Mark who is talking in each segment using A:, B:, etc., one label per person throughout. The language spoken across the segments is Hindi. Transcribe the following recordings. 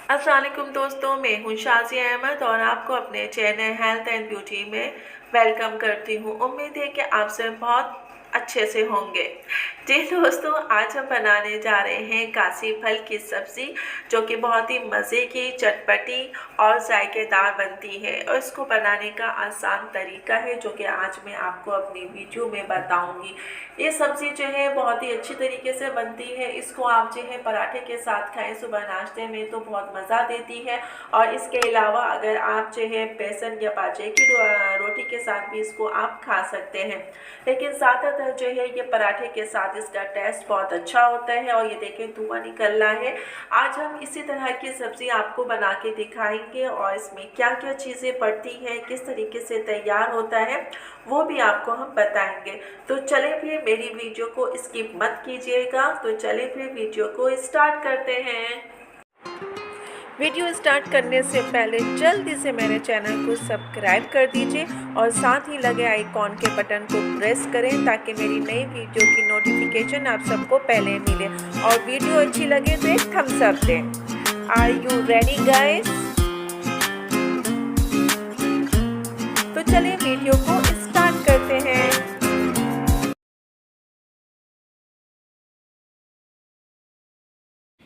A: अस्सलाम वालेकुम दोस्तों, मैं हूं शाज़िया अहमद और आपको अपने चैनल हेल्थ एंड ब्यूटी में वेलकम करती हूं। उम्मीद है कि आप सब बहुत अच्छे से होंगे। जी दोस्तों, आज हम बनाने जा रहे हैं कासी फल की सब्ज़ी, जो कि बहुत ही मज़े की, चटपटी और जायकेदार बनती है। और इसको बनाने का आसान तरीका है जो कि आज मैं आपको अपनी वीडियो में बताऊंगी। ये सब्ज़ी जो है बहुत ही अच्छी तरीके से बनती है। इसको आप जो है पराठे के साथ खाएं सुबह नाश्ते में तो बहुत मज़ा देती है। और इसके अलावा अगर आप जो है बेसन या बाजरे की रोटी के साथ भी इसको आप खा सकते हैं। लेकिन ज़्यादातर जो है ये पराठे के साथ इसका टेस्ट बहुत अच्छा होता है। और ये देखें धुआं निकल रहा है। आज हम इसी तरह की सब्ज़ी आपको बना के दिखाएंगे और इसमें क्या क्या चीज़ें पड़ती हैं, किस तरीके से तैयार होता है, वो भी आपको हम बताएंगे। तो चले फिर मेरी वीडियो को स्किप मत कीजिएगा। तो चले फिर वीडियो को स्टार्ट करते हैं। वीडियो स्टार्ट करने से पहले जल्दी से मेरे चैनल को सब्सक्राइब कर दीजिए और साथ ही लगे आइकॉन के बटन को प्रेस करें ताकि मेरी नई वीडियो की नोटिफिकेशन आप सबको पहले मिले। और वीडियो अच्छी लगे तो एक थम्स अप दें। Are you ready guys? तो चलिए वीडियो को स्टार्ट करते हैं।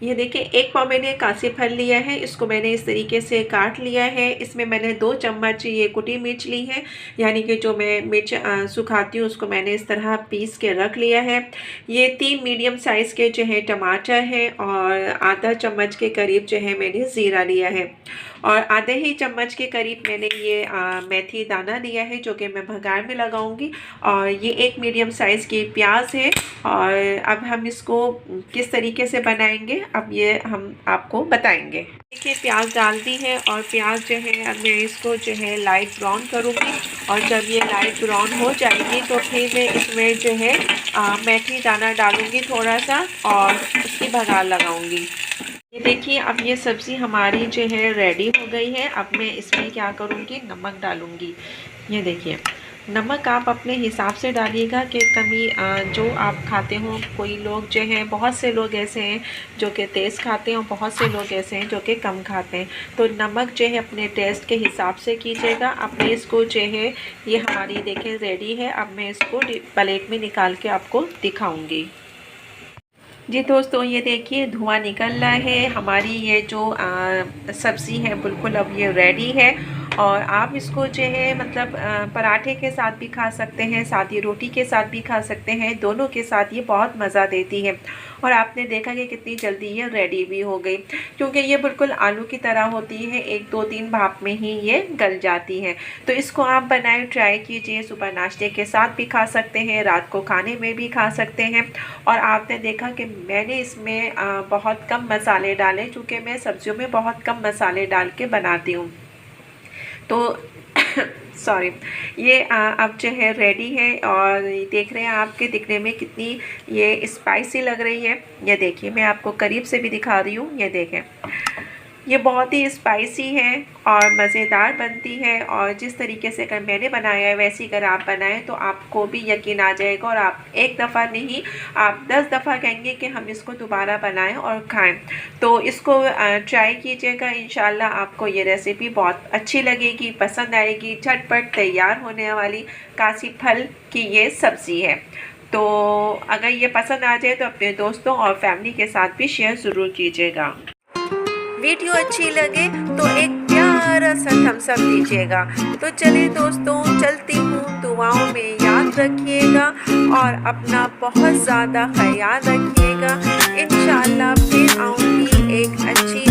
A: ये देखिए, एक पाव मैंने कासी फल लिया है। इसको मैंने इस तरीके से काट लिया है। इसमें मैंने 2 चम्मच ये कुटी मिर्च ली है, यानी कि जो मैं मिर्च सुखाती हूँ उसको मैंने इस तरह पीस के रख लिया है। ये 3 मीडियम साइज़ के जो है टमाटर हैं और आधा चम्मच के करीब जो है मैंने ज़ीरा लिया है। और आधे ही चम्मच के करीब मैंने ये मेथी दाना लिया है जो कि मैं भगार में लगाऊंगी। और ये 1 मीडियम साइज़ की प्याज है। और अब हम इसको किस तरीके से बनाएंगे अब ये हम आपको बताएंगे। देखिए, प्याज डाल दी है और प्याज जो है अब मैं इसको जो है लाइट ब्राउन करूँगी। और जब ये लाइट ब्राउन हो जाएगी तो फिर मैं इसमें जो है मेथी दाना डालूँगी थोड़ा सा और उसकी भगार लगाऊँगी। ये देखिए, अब ये सब्ज़ी हमारी जो है रेडी हो गई है। अब मैं इसमें क्या करूँगी, नमक डालूँगी। ये देखिए, नमक आप अपने हिसाब से डालिएगा कि कमी जो आप खाते हो। कोई लोग जो हैं, बहुत से लोग ऐसे हैं जो कि तेज़ खाते हैं और बहुत से लोग ऐसे हैं जो कि कम खाते हैं। तो नमक जो है अपने टेस्ट के हिसाब से कीजिएगा। अब मैं इसको जो है, ये हमारी देखें रेडी है। अब मैं इसको प्लेट में निकाल के आपको दिखाऊँगी। जी दोस्तों, ये देखिए धुआं निकल रहा है। हमारी ये जो सब्ज़ी है बिल्कुल अब ये रेडी है। और आप इसको जो है मतलब पराठे के साथ भी खा सकते हैं, साथ ही रोटी के साथ भी खा सकते हैं। दोनों के साथ ये बहुत मज़ा देती है। और आपने देखा कि कितनी जल्दी ये रेडी भी हो गई, क्योंकि ये बिल्कुल आलू की तरह होती है। 1-2-3 भाप में ही ये गल जाती है। तो इसको आप बनाए, ट्राई कीजिए। सुबह नाश्ते के साथ भी खा सकते हैं, रात को खाने में भी खा सकते हैं। और आपने देखा कि मैंने इसमें बहुत कम मसाले डाले, चूँकि मैं सब्जियों में बहुत कम मसाले डाल के बनाती हूँ। तो सॉरी, ये अब जो है रेडी है। और देख रहे हैं आपके दिखने में कितनी ये स्पाइसी लग रही है। ये देखिए, मैं आपको करीब से भी दिखा रही हूँ। ये देखें, ये बहुत ही स्पाइसी है और मज़ेदार बनती है। और जिस तरीके से अगर मैंने बनाया है वैसे अगर आप बनाएं तो आपको भी यकीन आ जाएगा। और आप एक दफ़ा नहीं, आप 10 दफ़ा कहेंगे कि हम इसको दोबारा बनाएं और खाएं। तो इसको ट्राई कीजिएगा। इंशाल्लाह आपको ये रेसिपी बहुत अच्छी लगेगी, पसंद आएगी। झटपट तैयार होने वाली कासी फल की ये सब्ज़ी है। तो अगर ये पसंद आ जाए तो अपने दोस्तों और फैमिली के साथ भी शेयर ज़रूर कीजिएगा। वीडियो अच्छी लगे तो एक प्यारा सा थम्स अप दीजिएगा। तो चलिए दोस्तों, चलती हूँ। दुआओं में याद रखिएगा और अपना बहुत ज़्यादा ख्याल रखिएगा। इंशाल्लाह फिर आऊँगी एक अच्छी